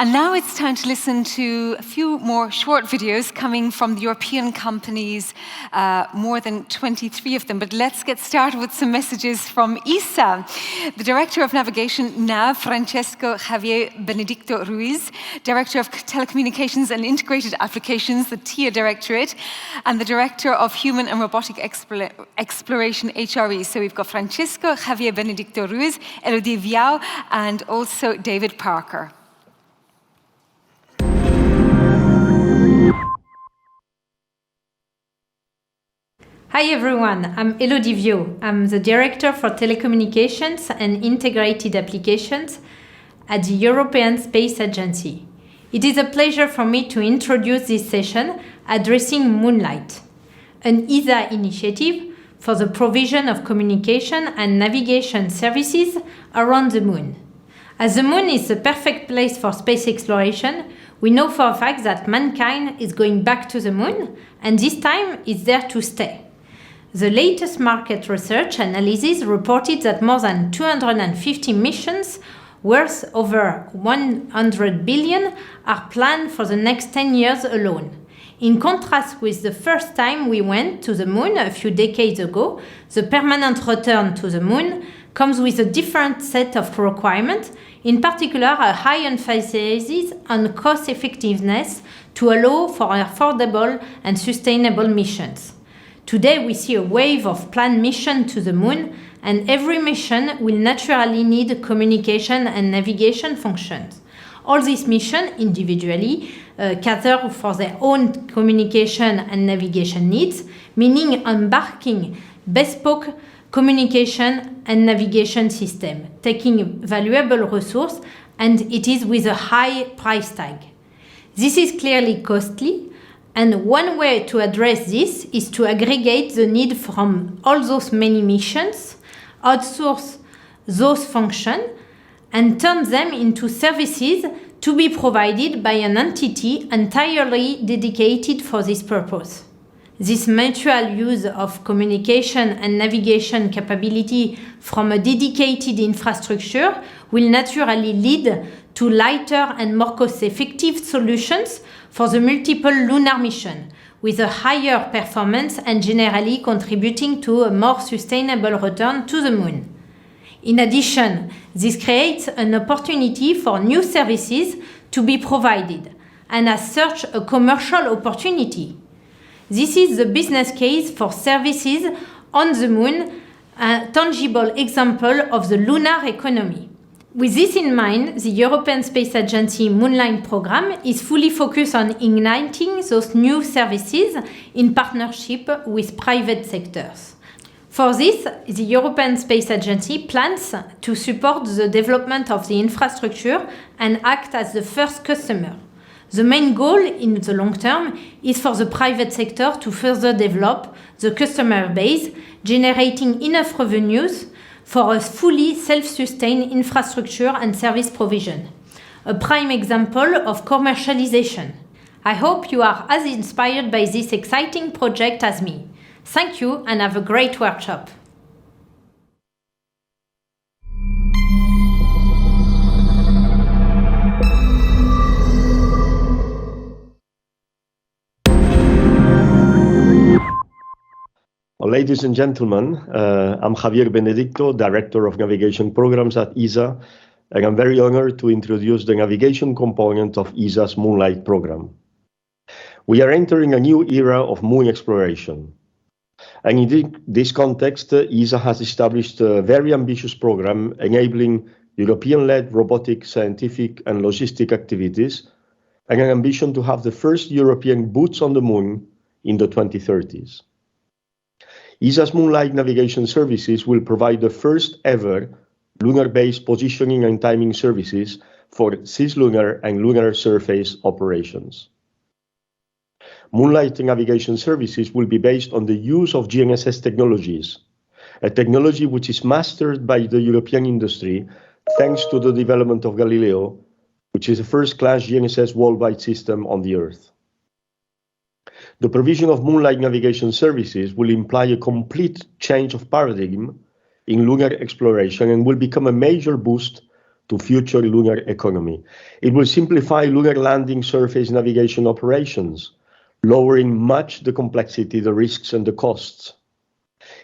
And now it's time to listen to a few more short videos coming from the European companies, more than 23 of them. But let's get started with some messages from ESA. The Director of Navigation, NAV, Francisco-Javier Benedicto-Ruiz, Director of Telecommunications and Integrated Applications, the TIA Directorate, and the Director of Human and Robotic Exploration, HRE. So we've got Francisco-Javier Benedicto-Ruiz, Elodie Viau, and also David Parker. Hi everyone, I'm Elodie Viau. I'm the Director for Telecommunications and Integrated Applications at the European Space Agency. It is a pleasure for me to introduce this session addressing Moonlight, an ESA initiative for the provision of communication and navigation services around the Moon. As the Moon is the perfect place for space exploration, we know for a fact that mankind is going back to the Moon, and this time it's there to stay. The latest market research analysis reported that more than 250 missions worth over 100 billion are planned for the next 10 years alone. In contrast with the first time we went to the Moon a few decades ago, the permanent return to the Moon comes with a different set of requirements, in particular a high emphasis on cost effectiveness to allow for affordable and sustainable missions. Today we see a wave of planned missions to the Moon, and every mission will naturally need communication and navigation functions. All these missions individually cater for their own communication and navigation needs, meaning embarking bespoke communication and navigation system, taking valuable resource, and it is with a high price tag. This is clearly costly, and one way to address this is to aggregate the need from all those many missions, outsource those functions, and turn them into services to be provided by an entity entirely dedicated for this purpose. This mutual use of communication and navigation capability from a dedicated infrastructure will naturally lead to lighter and more cost-effective solutions for the multiple lunar missions, with a higher performance and generally contributing to a more sustainable return to the Moon. In addition, this creates an opportunity for new services to be provided, and as such a commercial opportunity. This is the business case for services on the Moon, a tangible example of the lunar economy. With this in mind, the European Space Agency Moonlight program is fully focused on igniting those new services in partnership with private sectors. For this, the European Space Agency plans to support the development of the infrastructure and act as the first customer. The main goal in the long term is for the private sector to further develop the customer base, generating enough revenues for a fully self-sustained infrastructure and service provision. A prime example of commercialization. I hope you are as inspired by this exciting project as me. Thank you and have a great workshop. Ladies and gentlemen, I'm Javier Benedicto, Director of Navigation Programs at ESA, and I'm very honored to introduce the navigation component of ESA's Moonlight program. We are entering a new era of moon exploration. And in this context, ESA has established a very ambitious program enabling European-led robotic, scientific, and logistic activities, and an ambition to have the first European boots on the moon in the 2030s. ESA's Moonlight navigation services will provide the first ever lunar-based positioning and timing services for cislunar and lunar surface operations. Moonlight navigation services will be based on the use of GNSS technologies, a technology which is mastered by the European industry thanks to the development of Galileo, which is a first-class GNSS worldwide system on the Earth. The provision of Moonlight navigation services will imply a complete change of paradigm in lunar exploration and will become a major boost to future lunar economy. It will simplify lunar landing surface navigation operations, lowering much the complexity, the risks, and the costs.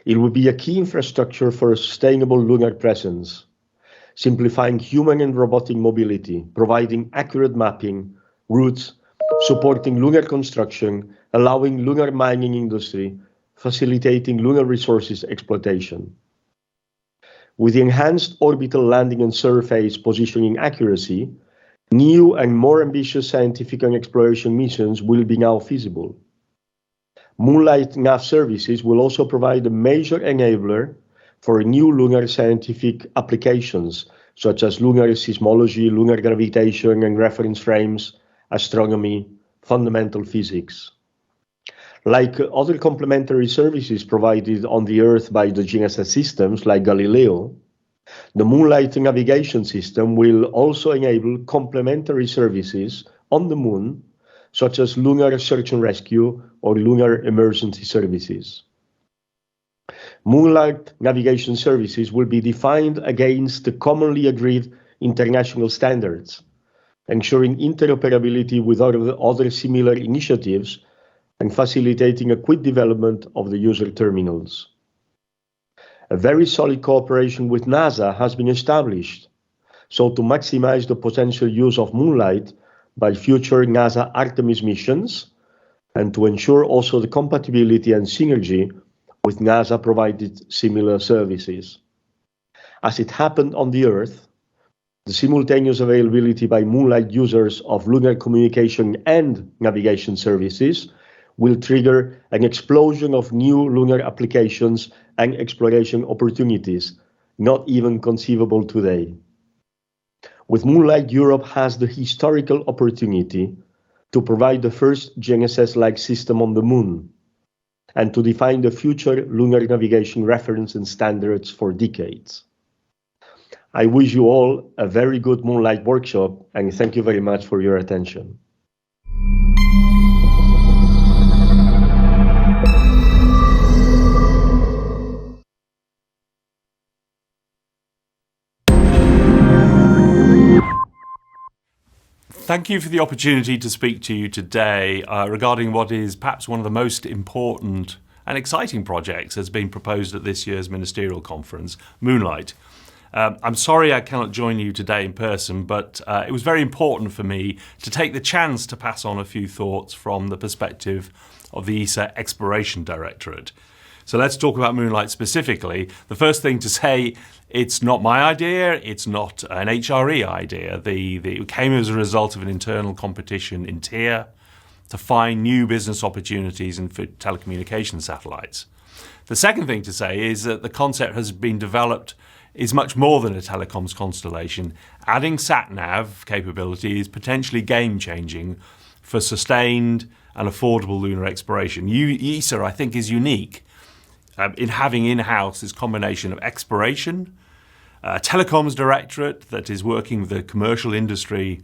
It will be a key infrastructure for a sustainable lunar presence, simplifying human and robotic mobility, providing accurate mapping, routes, supporting lunar construction, allowing lunar mining industry, facilitating lunar resources exploitation. With enhanced orbital landing and surface positioning accuracy, new and more ambitious scientific and exploration missions will be now feasible. Moonlight nav services will also provide a major enabler for new lunar scientific applications, such as lunar seismology, lunar gravitation and reference frames, astronomy, fundamental physics. Like other complementary services provided on the Earth by the GNSS systems like Galileo, the Moonlight navigation system will also enable complementary services on the Moon, such as lunar search and rescue or lunar emergency services. Moonlight navigation services will be defined against the commonly agreed international standards, ensuring interoperability with other similar initiatives and facilitating a quick development of the user terminals. A very solid cooperation with NASA has been established, so to maximize the potential use of Moonlight by future NASA Artemis missions, and to ensure also the compatibility and synergy with NASA-provided similar services. As it happened on the Earth, the simultaneous availability by Moonlight users of lunar communication and navigation services will trigger an explosion of new lunar applications and exploration opportunities, not even conceivable today. With Moonlight, Europe has the historical opportunity to provide the first GNSS-like system on the Moon and to define the future lunar navigation reference and standards for decades. I wish you all a very good Moonlight workshop, and thank you very much for your attention. Thank you for the opportunity to speak to you today regarding what is perhaps one of the most important and exciting projects that's been proposed at this year's ministerial conference, Moonlight. I'm sorry I cannot join you today in person, but it was very important for me to take the chance to pass on a few thoughts from the perspective of the ESA Exploration Directorate. So let's talk about Moonlight specifically. The first thing to say, it's not my idea, it's not an HRE idea. It came as a result of an internal competition in TIER to find new business opportunities for telecommunications satellites. The second thing to say is that the concept has been developed is much more than a telecoms constellation. Adding sat-nav capability is potentially game-changing for sustained and affordable lunar exploration. ESA, I think, is unique in having in-house this combination of exploration, telecoms directorate that is working with the commercial industry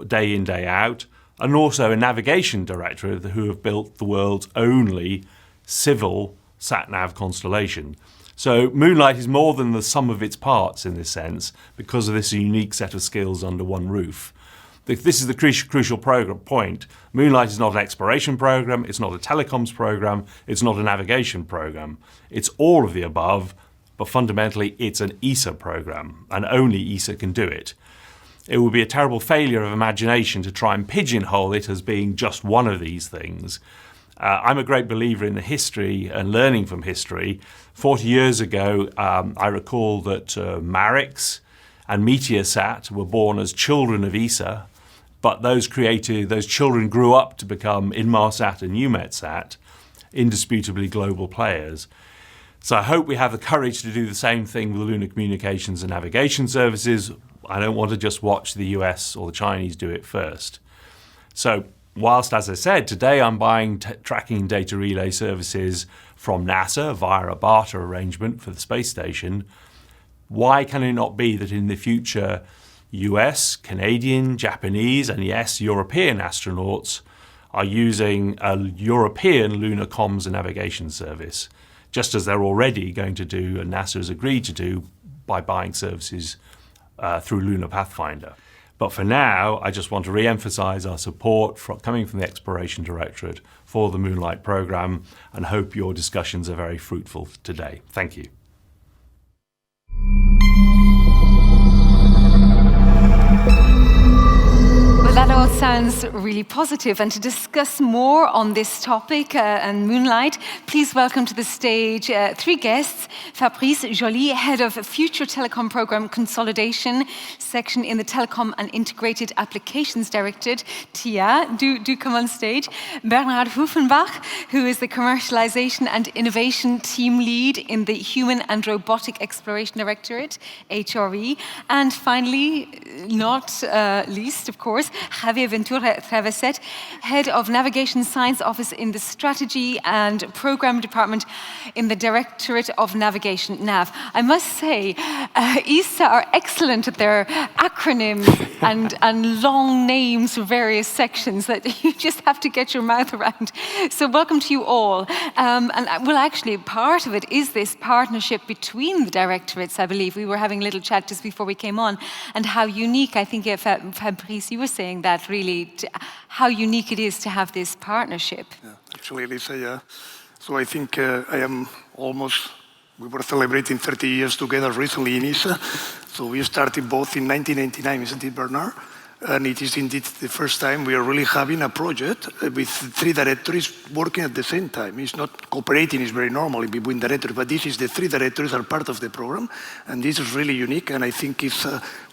day in, day out, and also a navigation directorate who have built the world's only civil sat-nav constellation. So Moonlight is more than the sum of its parts in this sense because of this unique set of skills under one roof. This is the crucial point. Moonlight is not an exploration program, it's not a telecoms program, it's not a navigation program. It's all of the above, but fundamentally it's an ESA program, and only ESA can do it. It would be a terrible failure of imagination to try and pigeonhole it as being just one of these things. I'm a great believer in the history and learning from history. 40 years ago, I recall that Marix and Meteosat were born as children of ESA, but those children grew up to become Inmarsat and EUMETSAT, indisputably global players. So I hope we have the courage to do the same thing with lunar communications and navigation services. I don't want to just watch the US or the Chinese do it first. So whilst, as I said, today I'm buying tracking and data relay services from NASA via a barter arrangement for the space station, why can it not be that in the future US, Canadian, Japanese, and yes, European astronauts are using a European lunar comms and navigation service, just as they're already going to do, and NASA has agreed to do, by buying services through Lunar Pathfinder. But for now, I just want to re-emphasize our support coming from the Exploration Directorate for the Moonlight program and hope your discussions are very fruitful today. Thank you. Well, that all sounds really positive. And to discuss more on this topic and Moonlight, please welcome to the stage three guests. Fabrice, Joly, Head of Future Telecom Program Consolidation section in the Telecom and Integrated Applications Directorate. Tia, do come on stage. Bernhard Hufenbach, who is the Commercialization and Innovation Team Lead in the Human and Robotic Exploration Directorate, HRE. And finally, not least, of course, Javier Ventura-Traveset, Head of Navigation Science Office in the Strategy and Program Department in the Directorate of Navigation, NAV. I must say, ESA are excellent at their acronyms and long names for various sections that you just have to get your mouth around. So welcome to you all. Well, actually, part of it is this partnership between the directorates, I believe. We were having a little chat just before we came on, and how unique, I think, Fabrice, you were saying that really, how unique it is to have this partnership. Yeah, actually, Lisa, yeah. So I think we were celebrating 30 years together recently in ESA. So we started both in 1999, isn't it, Bernhard? And it is indeed the first time we are really having a project with three directories working at the same time. It's not cooperating, it's very normally between directories, but this is the three directories are part of the program, and this is really unique, and I think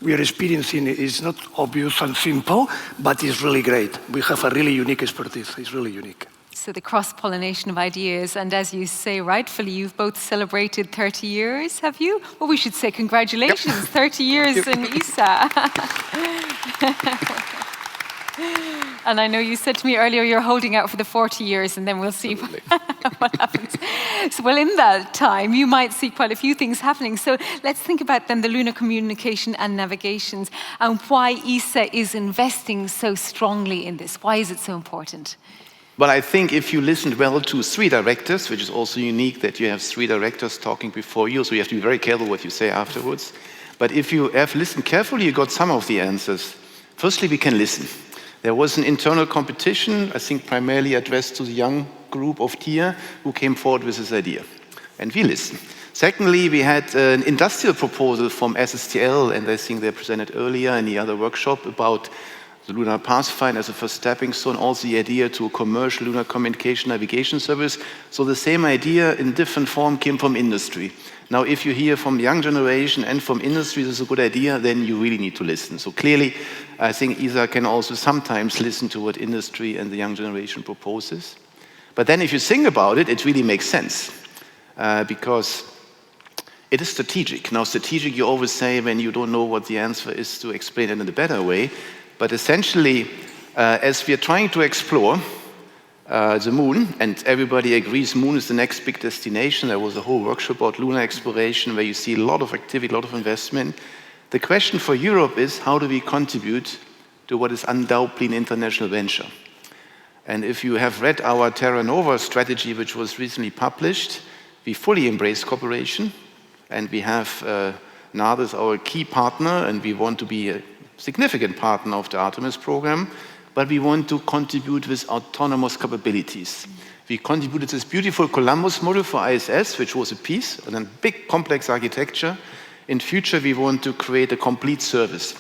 we are experiencing it's not obvious and simple, but it's really great. We have a really unique expertise, it's really unique. So the cross-pollination of ideas, and as you say rightfully, you've both celebrated 30 years, have you? Well, we should say congratulations, yep. 30 years in ESA. And I know you said to me earlier you're holding out for the 40 years, and then we'll see what happens. So, well, in that time, you might see quite a few things happening. So let's think about then the lunar communication and navigations, and why ESA is investing so strongly in this. Why is it so important? Well, I think if you listened well to three directors, which is also unique that you have three directors talking before you, so you have to be very careful what you say afterwards. But if you have listened carefully, you got some of the answers. Firstly, we can listen. There was an internal competition, I think primarily addressed to the young group of TIA who came forward with this idea. And we listened. Secondly, we had an industrial proposal from SSTL, and I think they presented earlier in the other workshop about the Lunar Pathfinder as a first stepping stone, also the idea to a commercial lunar communication navigation service. So the same idea in different form came from industry. Now, if you hear from the young generation and from industry this is a good idea, then you really need to listen. So clearly, I think ESA can also sometimes listen to what industry and the young generation proposes. But then if you think about it, it really makes sense because it is strategic. Now, strategic, you always say when you don't know what the answer is to explain it in a better way. But essentially, as we are trying to explore the moon, and everybody agrees moon is the next big destination, there was a whole workshop about lunar exploration where you see a lot of activity, a lot of investment. The question for Europe is, how do we contribute to what is undoubtedly an international venture? And if you have read our Terra Nova strategy, which was recently published, we fully embrace cooperation, and we have NAD as our key partner, and we want to be a significant partner of the Artemis program, but we want to contribute with autonomous capabilities. We contributed this beautiful Columbus model for ISS, which was a piece, and a big complex architecture. In future, we want to create a complete service.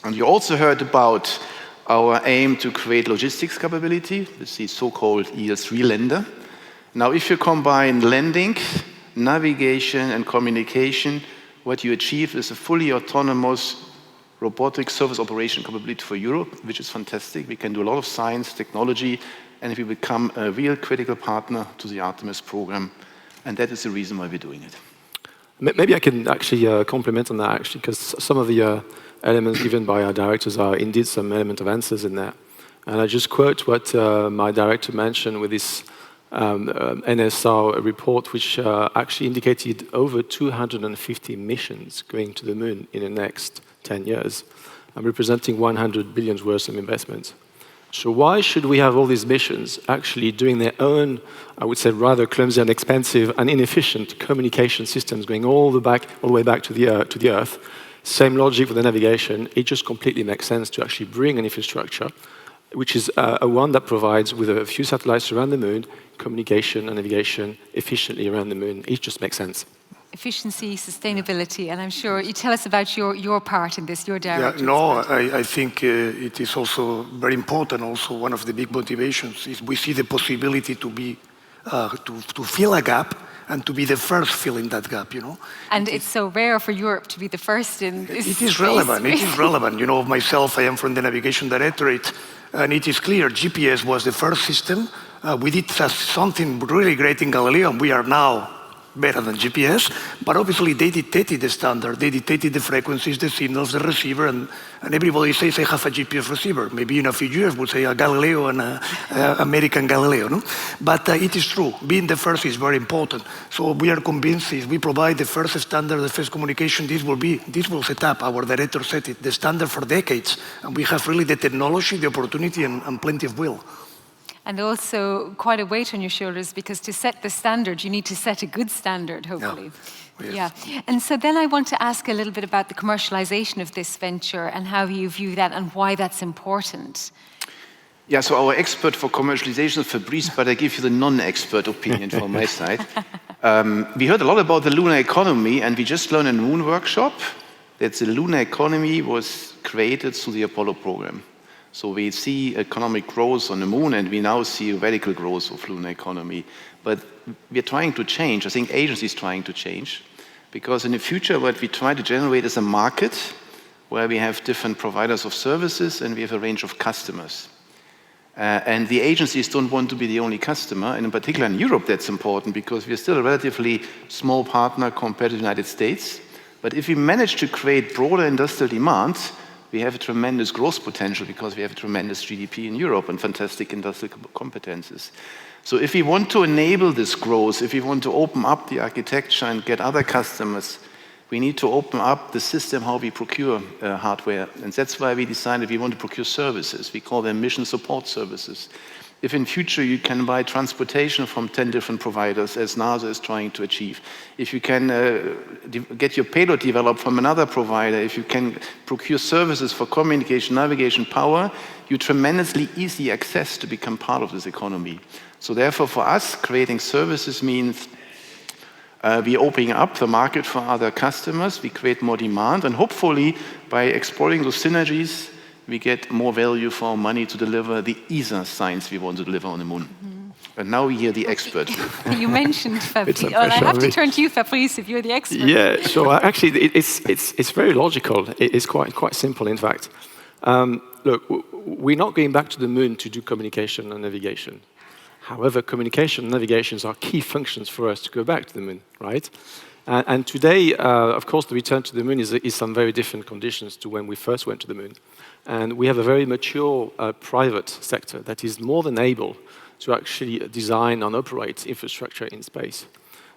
And you also heard about our aim to create logistics capability, with the so-called EL3 lander. Now, if you combine landing, navigation, and communication, what you achieve is a fully autonomous robotic service operation capability for Europe, which is fantastic. We can do a lot of science, technology, and we become a real critical partner to the Artemis program. And that is the reason why we're doing it. Maybe I can actually compliment on that, actually, because some of the elements given by our directors are indeed some element of answers in there. And I just quote what my director mentioned with this NSR report, which actually indicated over 250 missions going to the moon in the next 10 years, representing 100 billion worth of investment. So why should we have all these missions actually doing their own, I would say, rather clumsy and expensive and inefficient communication systems going all the way back to the Earth, Same logic for the navigation. It just completely makes sense to actually bring an infrastructure, which is a one that provides, with a few satellites around the moon, communication and navigation efficiently around the moon. It just makes sense. Efficiency, sustainability, and I'm sure you tell us about your part in this, your directorate. Yeah, no, I think it is also very important. Also, one of the big motivations is we see the possibility to be to fill a gap and to be the first filling that gap. You know. And it's so rare for Europe to be the first in this. It is relevant. It is relevant. You know, myself, I am from the Navigation Directorate, and it is clear GPS was the first system. We did something really great in Galileo, and we are now better than GPS, but obviously they dictated the standard, they dictated the frequencies, the signals, the receiver, and everybody says I have a GPS receiver. Maybe in a few years we'll say a Galileo and an American Galileo, no? But it is true, being the first is very important. So we are convinced if we provide the first standard, the first communication, this will set up, our director said it, the standard for decades, and we have really the technology, the opportunity, and plenty of will. And also quite a weight on your shoulders, because to set the standard, you need to set a good standard, hopefully. Yeah. Yeah. And so then I want to ask a little bit about the commercialization of this venture and how you view that and why that's important. Yeah, so our expert for commercialization is Fabrice, but I give you the non-expert opinion from my side. We heard a lot about the lunar economy, and we just learned in a Moon workshop that the lunar economy was created through the Apollo program. So we see economic growth on the moon, and we now see a radical growth of lunar economy. But we're trying to change. I think agencies trying to change, because in the future, what we try to generate is a market where we have different providers of services and we have a range of customers. And the agencies don't want to be the only customer, and in particular in Europe, that's important because we're still a relatively small partner compared to the United States. But if we manage to create broader industrial demand, we have a tremendous growth potential because we have a tremendous GDP in Europe and fantastic industrial competences. So if we want to enable this growth, if we want to open up the architecture and get other customers, we need to open up the system how we procure hardware. And that's why we decided we want to procure services. We call them mission support services. If in future you can buy transportation from 10 different providers, as NASA is trying to achieve, if you can get your payload developed from another provider, if you can procure services for communication, navigation, power, you tremendously easy access to become part of this economy. So therefore, for us, creating services means we're opening up the market for other customers, we create more demand, and hopefully, by exploring those synergies, we get more value for our money to deliver the ESA science we want to deliver on the moon. Mm-hmm. And now we hear the expert. You mentioned Fabrice. I have to turn to you, Fabrice, if you're the expert. Yeah, so actually it's very logical. It's quite simple, in fact. Look, we're not going back to the moon to do communication and navigation. However, communication and navigations are key functions for us to go back to the moon, right? And today, of course, the return to the moon is some very different conditions to when we first went to the moon. And we have a very mature private sector that is more than able to actually design and operate infrastructure in space.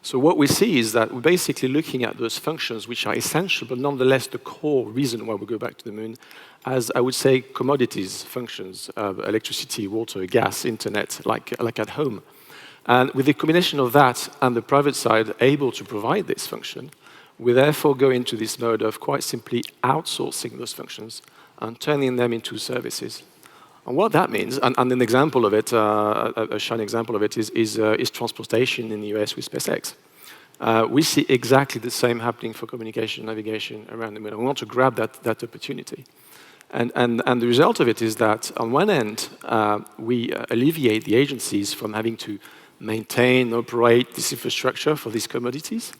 So what we see is that we're basically looking at those functions which are essential, but nonetheless the core reason why we go back to the moon as, I would say, commodities functions, electricity, water, gas, internet, like at home. And with the combination of that and the private side able to provide this function, we therefore go into this mode of quite simply outsourcing those functions and turning them into services. And what that means, and an example of it, a shining example of it, is transportation in the US with SpaceX. We see exactly the same happening for communication and navigation around the moon. And we want to grab that opportunity. And the result of it is that, on one end, we alleviate the agencies from having to maintain, operate this infrastructure for these commodities.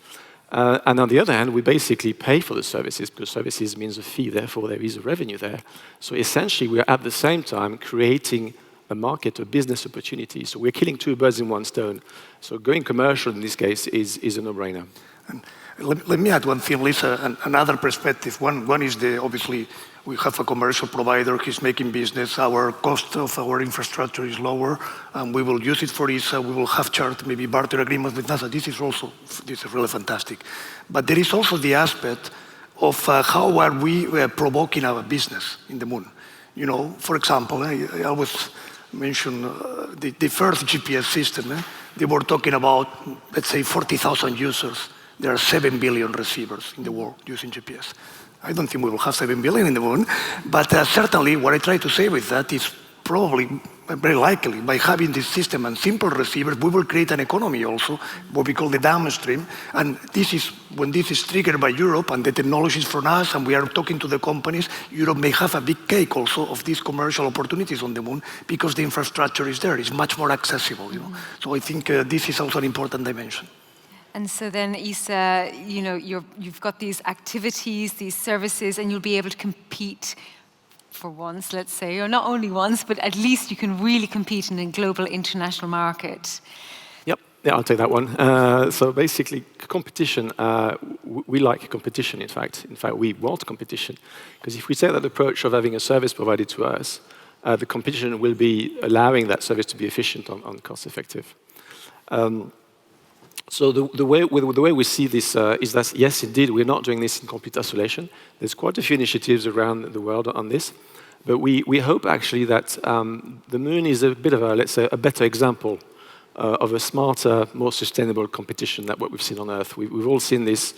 And on the other hand, we basically pay for the services because services means a fee, therefore there is a revenue there. So essentially, we're at the same time creating a market, a business opportunity. So we're killing two birds in one stone. So going commercial in this case is a no-brainer. Let me add one thing, Lisa, another perspective. One is obviously we have a commercial provider, he's making business, our cost of our infrastructure is lower, and we will use it for ESA, we will have charged maybe barter agreements with NASA. This is really fantastic. But there is also the aspect of how are we provoking our business in the moon. You know, for example, I always mention the first GPS system. They were talking about, let's say, 40,000 users. There are 7 billion receivers in the world using GPS. I don't think we will have 7 billion in the moon, but certainly what I try to say with that is probably, very likely, by having this system and simple receivers, we will create an economy also, what we call the downstream, and this is, when this is triggered by Europe and the technologies from us, and we are talking to the companies, Europe may have a big cake also of these commercial opportunities on the moon, because the infrastructure is there, it's much more accessible, you know. So I think this is also an important dimension. And so then, ESA, you know, you've got these activities, these services, and you'll be able to compete for once, let's say, or not only once, but at least you can really compete in a global international market. Yep, yeah, I'll take that one. So basically, competition, we like competition, in fact. In fact, we want competition. Because if we take that approach of having a service provided to us, the competition will be allowing that service to be efficient and cost-effective. So the way we see this is that, yes, indeed, we're not doing this in complete isolation. There's quite a few initiatives around the world on this. But we hope, actually, that the moon is a bit of a, let's say, a better example of a smarter, more sustainable competition than what we've seen on Earth. We've all seen these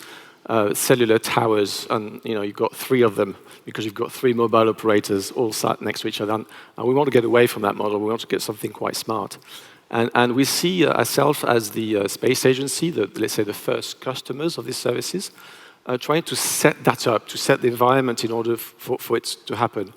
cellular towers, and you've got 3 of them because you've got 3 mobile operators all sat next to each other. And we want to get away from that model. We want to get something quite smart. And we see ourselves as the space agency, let's say the first customers of these services, trying to set that up, to set the environment in order for it to happen.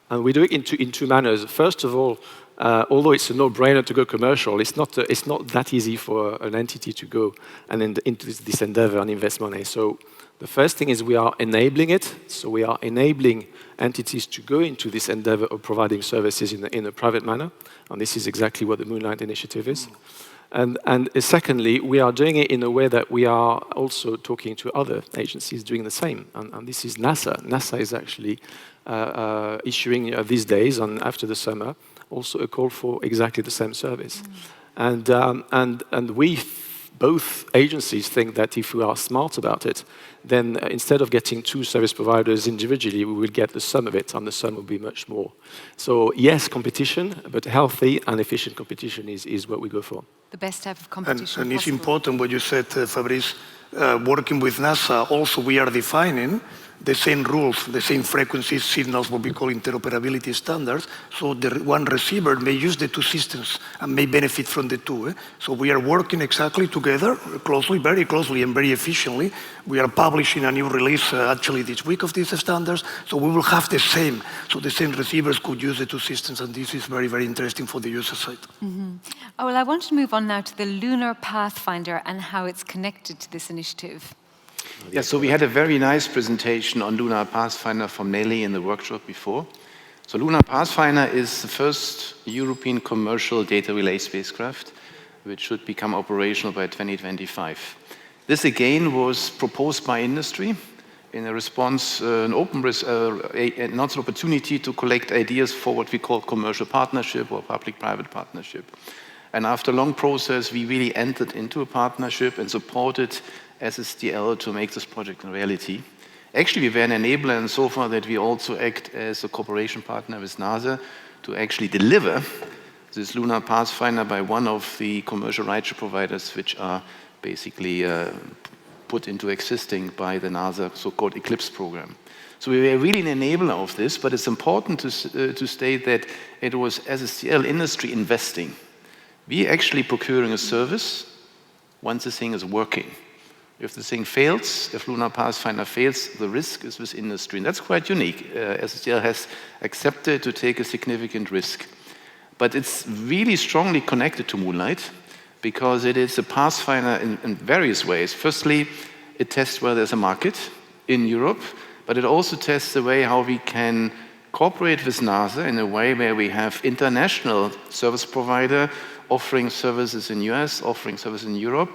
And we do it in 2 manners. First of all, although it's a no-brainer to go commercial, it's not that easy for an entity to go and into this endeavor and invest money. So the first thing is we are enabling it. So we are enabling entities to go into this endeavor of providing services in a private manner. And this is exactly what the Moonlight initiative is. And secondly, we are doing it in a way that we are also talking to other agencies doing the same. And this is NASA. NASA is actually issuing these days, and after the summer, also a call for exactly the same service. And we, both agencies, think that if we are smart about it, then instead of getting 2 service providers individually, we will get the sum of it, and the sum will be much more. So yes, competition, but healthy and efficient competition is what we go for. The best type of competition And it's possible. important what you said, Fabrice, working with NASA, also we are defining the same rules, the same frequencies, signals, what we call interoperability standards, so the one receiver may use the 2 systems and may benefit from the 2. So we are working exactly together, closely, very closely and very efficiently. We are publishing a new release actually this week of these standards, so we will have the same. So the same receivers could use the 2 systems, and this is very, very interesting for the user side. Oh, well, I want to move on now to the Lunar Pathfinder and how it's connected to this initiative. Yeah, so we had a very nice presentation on Lunar Pathfinder from Nelly in the workshop before. So Lunar Pathfinder is the first European commercial data relay spacecraft, which should become operational by 2025. This again was proposed by industry in a response, an opportunity to collect ideas for what we call commercial partnership or public-private partnership. And after a long process, we really entered into a partnership and supported SSDL to make this project a reality. Actually, we were an enabler in so far that we also act as a cooperation partner with NASA to actually deliver this Lunar Pathfinder by one of the commercial rideshare providers, which are basically put into existing by the NASA so-called Eclipse program. So we were really an enabler of this, but it's important to state that it was SSDL industry investing. We actually procuring a service once the thing is working. If the thing fails, if Lunar Pathfinder fails, the risk is with industry. And that's quite unique. SSDL has accepted to take a significant risk. But it's really strongly connected to Moonlight because it is a pathfinder in various ways. Firstly, it tests where there's a market in Europe, but it also tests the way how we can cooperate with NASA in a way where we have international service provider offering services in US, offering services in Europe,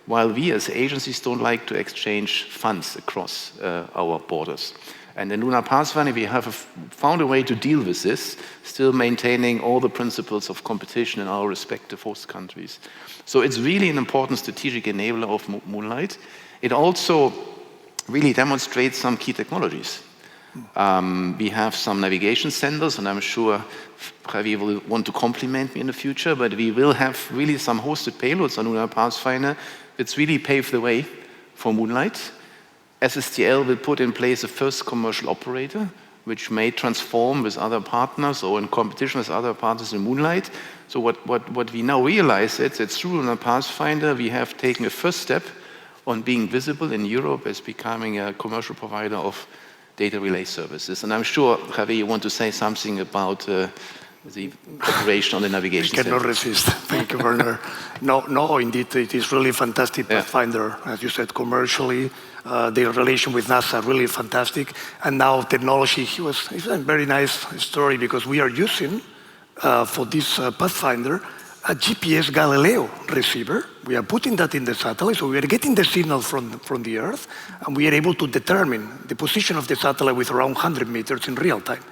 while we as agencies don't like to exchange funds across our borders. And in Lunar Pathfinder, we have found a way to deal with this, still maintaining all the principles of competition in our respective host countries. So it's really an important strategic enabler of Moonlight. It also really demonstrates some key technologies. We have some navigation senders, and I'm sure Javier will want to compliment me in the future, but we will have really some hosted payloads on Lunar Pathfinder. It's really paved the way for Moonlight. SSTL will put in place a first commercial operator, which may transform with other partners or in competition with other partners in Moonlight. So what we now realize is that through Lunar Pathfinder, we have taken a first step on being visible in Europe as becoming a commercial provider of data relay services. And I'm sure, Javier, you want to say something about the operation on the navigation. I cannot resist. Thank you, Bernhard. No, indeed, it is really fantastic Pathfinder, as you said, commercially. The relation with NASA really fantastic. And now technology, it's a very nice story because we are using for this Pathfinder a GPS Galileo receiver. We are putting that in the satellite, so we are getting the signal from the Earth, and we are able to determine the position of the satellite with around 100 meters in real time.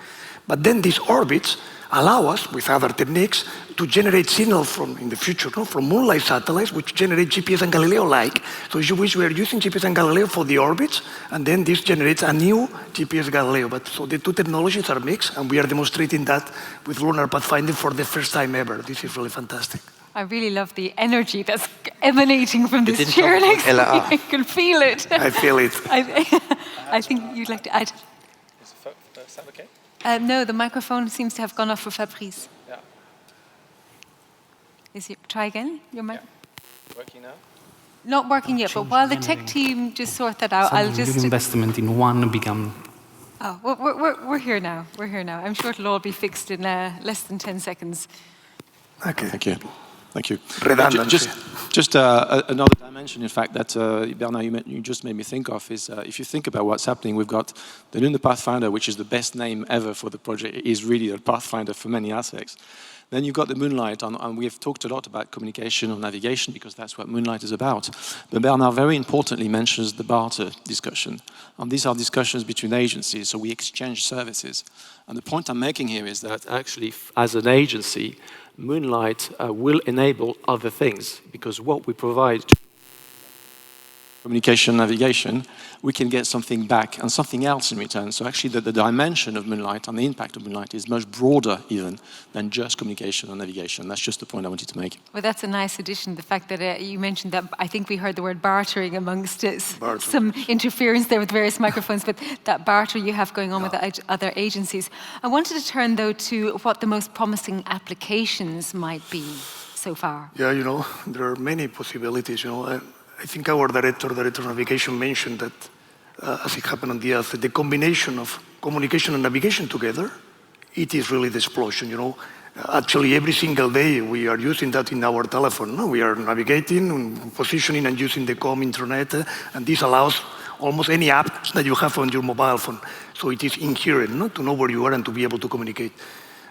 But then these orbits allow us, with other techniques, to generate signal in the future, from Moonlight satellites, which generate GPS and Galileo-like. So if you wish, we are using GPS and Galileo for the orbits, and then this generates a new GPS Galileo. So the two technologies are mixed, and we are demonstrating that with Lunar Pathfinder for the first time ever. This is really fantastic. I really love the energy that's emanating from this chair next to me. I can feel it. I feel it. I think you'd like to add. Is the sound okay? No, the microphone seems to have gone off for Fabrice. Yeah. Try again? Your mic? Working now? Not working yet, but while the tech team just sort that out, I'll just... investment in one become... Oh, we're here now. We're here now. I'm sure it'll all be fixed in less than 10 seconds. Okay. Thank you. Thank you. Redundancy. Just another dimension, in fact, that Bernhard, you just made me think of is if you think about what's happening, we've got the Lunar Pathfinder, which is the best name ever for the project. It is really a Pathfinder for many aspects. Then you've got the Moonlight, and we have talked a lot about communication or navigation because that's what Moonlight is about. But Bernhard very importantly mentions the barter discussion. And these are discussions between agencies, so we exchange services. And the point I'm making here is that actually, as an agency, Moonlight will enable other things because what we provide to communication navigation, we can get something back and something else in return. So actually the dimension of Moonlight and the impact of Moonlight is much broader even than just communication and navigation. That's just the point I wanted to make. Well, that's a nice addition, the fact that you mentioned that. I think we heard the word bartering amongst some interference there with various microphones, but that barter you have going on with the other agencies. I wanted to turn, though, to what the most promising applications might be so far. Yeah, there are many possibilities, I think our Director of Navigation mentioned that, as it happened on the Earth, the combination of communication and navigation together, it is really the explosion, Actually, every single day we are using that in our telephone. No? We are navigating, positioning, and using the intranet, and this allows almost any app that you have on your mobile phone. So it is inherent to know where you are and to be able to communicate.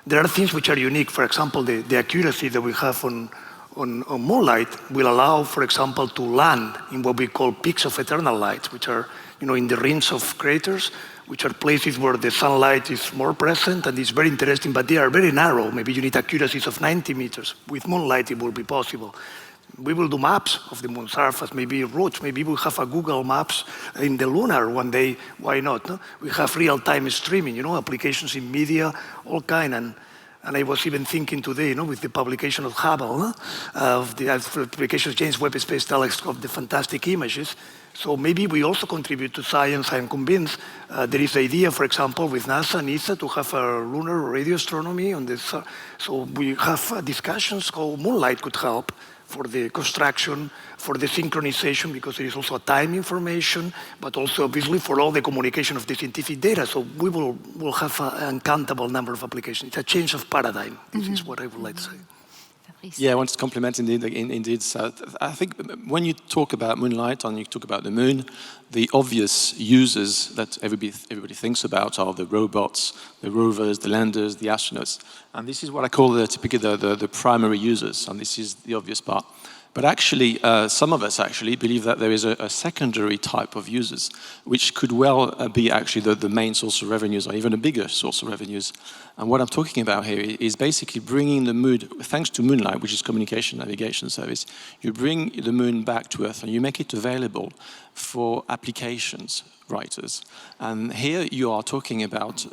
There are things which are unique. For example, the accuracy that we have on Moonlight will allow, for example, to land in what we call peaks of eternal light, which are, in the rings of craters, which are places where the sunlight is more present and it's very interesting, but they are very narrow. Maybe you need accuracies of 90 meters. With Moonlight, it will be possible. We will do maps of the moon surface, maybe routes. Maybe we'll have a Google Maps in the lunar one day. Why not? No? We have real-time streaming, applications in media, all kind. And I was even thinking today, with the publication of Hubble, of the application of James Webb Space Telescope, the fantastic images. So maybe we also contribute to science. I'm convinced there is an idea, for example, with NASA and ESA to have a lunar radio astronomy on this. So we have discussions how Moonlight could help for the construction, for the synchronization, because there is also a time information, but also obviously for all the communication of the scientific data. So we will have an uncountable number of applications. It's a change of paradigm. This is what I would like to say. Yeah, I want to compliment indeed. So I think when you talk about Moonlight and you talk about the moon, the obvious users that everybody thinks about are the robots, the rovers, the landers, the astronauts. And this is what I call typically the primary users, and this is the obvious part. But actually, some of us actually believe that there is a secondary type of users, which could well be actually the main source of revenues, or even a bigger source of revenues. And what I'm talking about here is basically bringing the moon, thanks to Moonlight, which is communication navigation service, you bring the moon back to Earth and you make it available for applications writers. And here you are talking about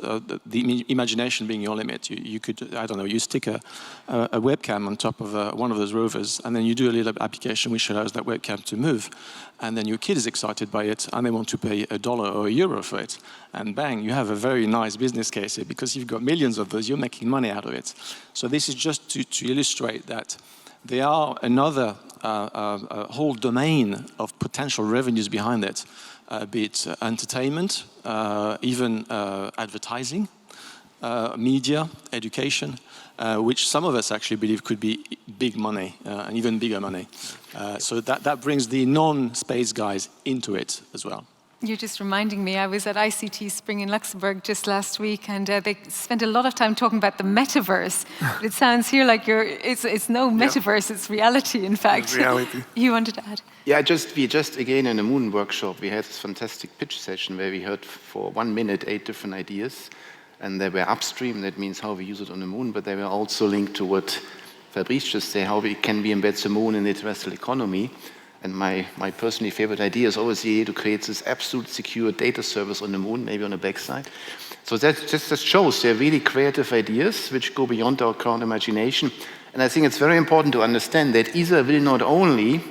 the imagination being your limit. You could, I don't know, you stick a webcam on top of one of those rovers, and then you do a little application which allows that webcam to move. And then your kid is excited by it, and they want to pay $1 or €1 for it. And bang, you have a very nice business case here, because you've got millions of those, you're making money out of it. So this is just to illustrate that there are another whole domain of potential revenues behind it, be it entertainment, even advertising, media, education, which some of us actually believe could be big money, and even bigger money. So that brings the non-space guys into it as well. You're just reminding me, I was at ICT Spring in Luxembourg just last week, and they spent a lot of time talking about the metaverse. But it sounds here like it's no metaverse, it's reality, in fact. It's reality. You wanted to add? Yeah, we just again in the Moon workshop, we had this fantastic pitch session where we heard for 1 minute 8 different ideas, and they were upstream, that means how we use it on the Moon, but they were also linked to what Fabrice just said, how we can embed the Moon in the terrestrial economy. And my personally favorite idea is always the idea to create this absolute secure data service on the Moon, maybe on the backside. So that just shows they're really creative ideas which go beyond our current imagination. And I think it's very important to understand that ESA will not only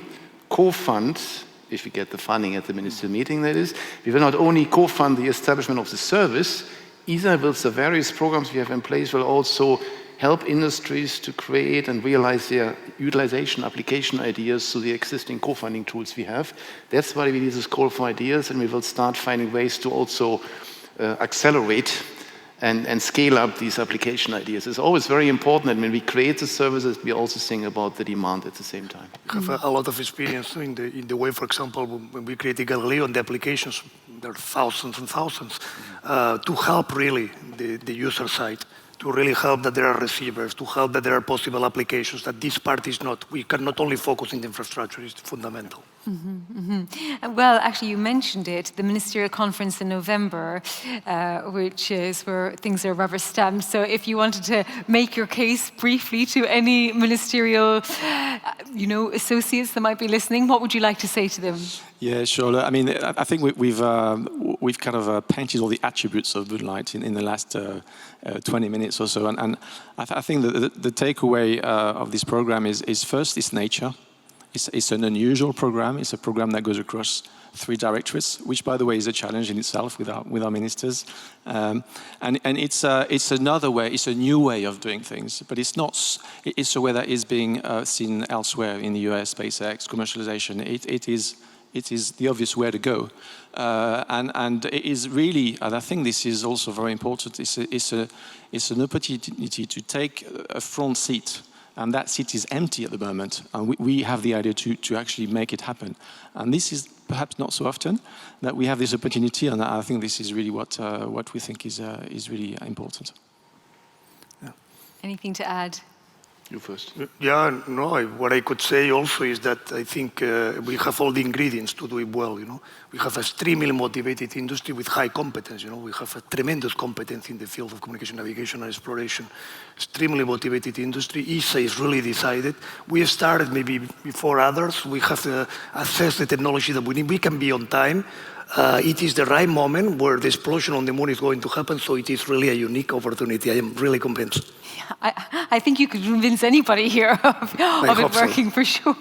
co-fund, if we get the funding at the ministerial meeting that is, we will not only co-fund the establishment of the service, ESA will, the various programs we have in place will also help industries to create and realize their utilization application ideas through the existing co-funding tools we have. That's why we need this call for ideas, and we will start finding ways to also accelerate and scale up these application ideas. It's always very important that when we create the services, we also think about the demand at the same time. We have a lot of experience in the way, for example, when we created Galileo and the applications, there are thousands and thousands, to help really the user side, to really help that there are receivers, to help that there are possible applications, that this part is not, we cannot only focus on the infrastructure, it's fundamental. Well, actually, you mentioned it, the ministerial conference in November, which is where things are rubber stamped. So if you wanted to make your case briefly to any ministerial, associates that might be listening, what would you like to say to them? Yeah, sure. I mean, I think we've kind of painted all the attributes of Moonlight in the last 20 minutes or so. And I think that the takeaway of this program is first, its nature. It's an unusual program. It's a program that goes across 3 directorates, which, by the way, is a challenge in itself with our ministers. And it's another way. It's a new way of doing things, but it's not. It's a way that is being seen elsewhere in the US, SpaceX, commercialization. It is the obvious way to go, and it is really. And I think this is also very important. It's an opportunity to take a front seat. And that seat is empty at the moment, and we have the idea to actually make it happen. And this is perhaps not so often that we have this opportunity, and I think this is really what we think is really important. Yeah. Anything to add? You first. Yeah, no, what I could say also is that I think we have all the ingredients to do it well, We have a extremely motivated industry with high competence, We have a tremendous competence in the field of communication, navigation, and exploration. Extremely motivated industry. ESA is really decided. We have started maybe before others. We have assessed the technology that we need. We can be on time. It is the right moment where the explosion on the Moon is going to happen, so it is really a unique opportunity. I am really convinced. I think you could convince anybody here of it working for sure.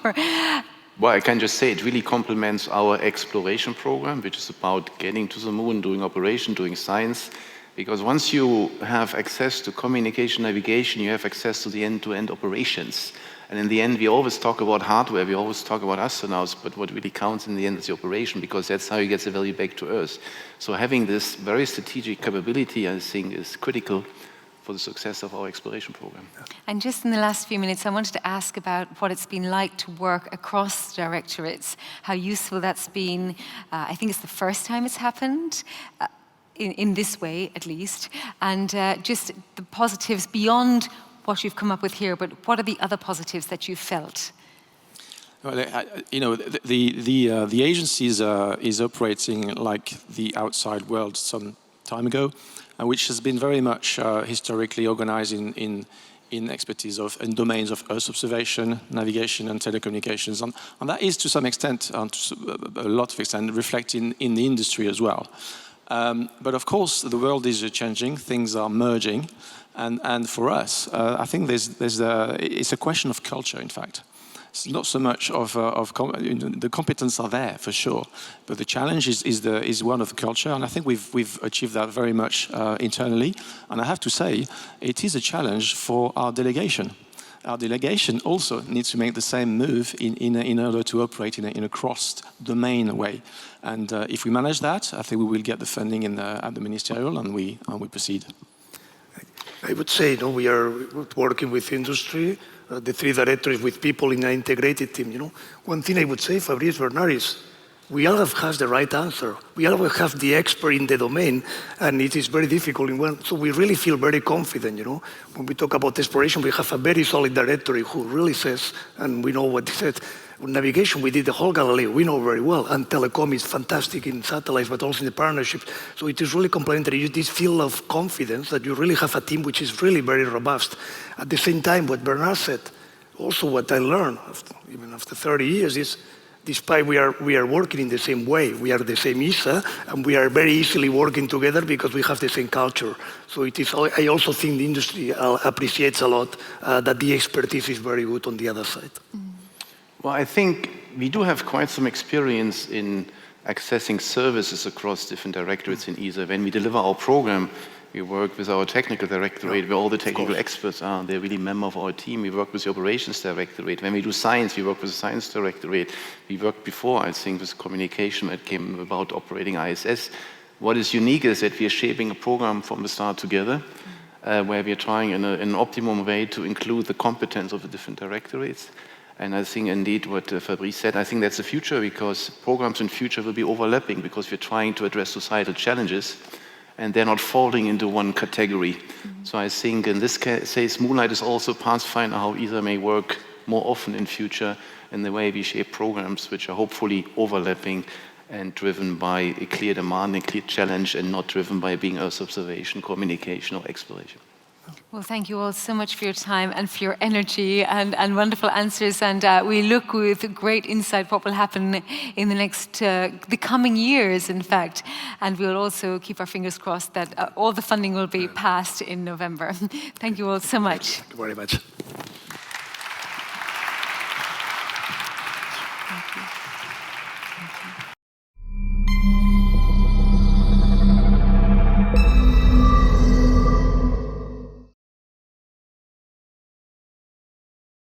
Well, I can just say it really complements our exploration program, which is about getting to the Moon, doing operation, doing science. Because once you have access to communication, navigation, you have access to the end-to-end operations. And in the end, we always talk about hardware, we always talk about astronauts, but what really counts in the end is the operation, because that's how you get the value back to Earth. So having this very strategic capability, I think, is critical for the success of our exploration program. And just in the last few minutes, I wanted to ask about what it's been like to work across directorates, how useful that's been. I think it's the first time it's happened, in this way at least, and just the positives beyond what you've come up with here, but what are the other positives that you've felt? Well, the agency is operating like the outside world some time ago, which has been very much historically organized in in expertise in domains of Earth observation, navigation, and telecommunications. And that is to some extent, to a lot of extent, reflected in the industry as well. But of course, the world is changing, things are merging, and for us, I think it's a question of culture, in fact. It's not so much the competence are there for sure, but the challenge is one of the culture, and I think we've achieved that very much internally. And I have to say, it is a challenge for our delegation. Our delegation also needs to make the same move in order to operate in a cross-domain way. And if we manage that, I think we will get the funding at the ministerial, and we proceed. I would say, we are working with industry, the 3 directorates with people in an integrated team. One thing I would say, Fabrice, Bernhard, is we all have the right answer. We all have the expert in the domain, and it is very difficult. So we really feel very confident. When we talk about exploration, we have a very solid directory who really says, and we know what he said. With navigation, we did the whole Galileo. We know very well, and Telecom is fantastic in satellites, but also in the partnerships. So it is really complementary. This feel of confidence that you really have a team which is really very robust. At the same time, what Bernhard said, also what I learned, even after 30 years, is despite we are working in the same way, we are the same ESA, and we are very easily working together because we have the same culture. So it is. I also think the industry appreciates a lot that the expertise is very good on the other side. Well, I think we do have quite some experience in accessing services across different directorates in ESA. When we deliver our program, we work with our technical directorate, where all the technical experts are. They're really members of our team. We work with the operations directorate. When we do science, we work with the science directorate. We worked before, I think, with communication that came about operating ISS. What is unique is that we are shaping a program from the start together, where we are trying in an optimum way to include the competence of the different directorates. And I think indeed what Fabrice said, I think that's the future, because programs in future will be overlapping, because we're trying to address societal challenges and they're not falling into one category. So I think in this case, Moonlight is also a pathfinder how ESA may work more often in future in the way we shape programs which are hopefully overlapping and driven by a clear demand and clear challenge, and not driven by being Earth observation, communication, or exploration. Well, thank you all so much for your time and for your energy and wonderful answers. And we look with great insight what will happen in the coming years, in fact. And we'll also keep our fingers crossed that all the funding will be passed in November. Thank you all so much. Thank you very much.